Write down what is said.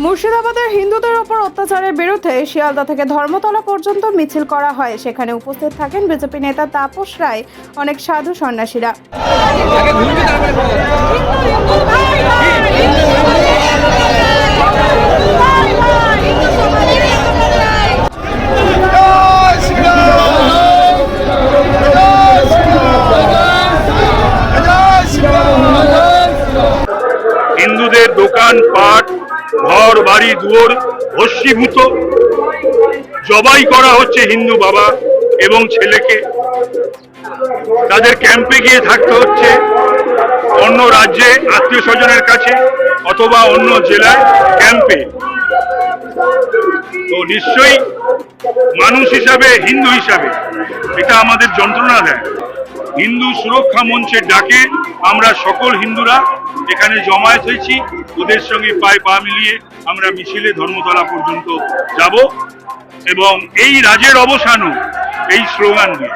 মুর্শিদাবাদের হিন্দুদের ওপর অত্যাচারের বিরুদ্ধে শিয়ালদা থেকে ধর্মতলা পর্যন্ত মিছিল করা হয়। সেখানে উপস্থিত থাকেন বিজেপি নেতা তাপস রায়, অনেক সাধু সন্ন্যাসীরা। হিন্দুদের দোকান পাট, ঘর বাড়ি দুয়ার ভস্মীভূত, জবাই করা হচ্ছে হিন্দু বাবা এবং ছেলেকে। তাদের ক্যাম্পে গিয়ে থাকতে হচ্ছে, অন্য রাজ্যে আত্মীয় স্বজনের কাছে অথবা অন্য জেলায় ক্যাম্পে। তো নিশ্চয়ই মানুষ হিসাবে, হিন্দু হিসাবে এটা আমাদের যন্ত্রণা দেয়। হিন্দু সুরক্ষা মঞ্চের ডাকে আমরা সকল হিন্দুরা এখানে জমায়েত হয়েছি। ওদের সঙ্গে পায়ে পা মিলিয়ে আমরা মিছিলে ধর্মতলা পর্যন্ত যাব এবং এই রাজের অবসানও এই স্লোগান দিয়ে।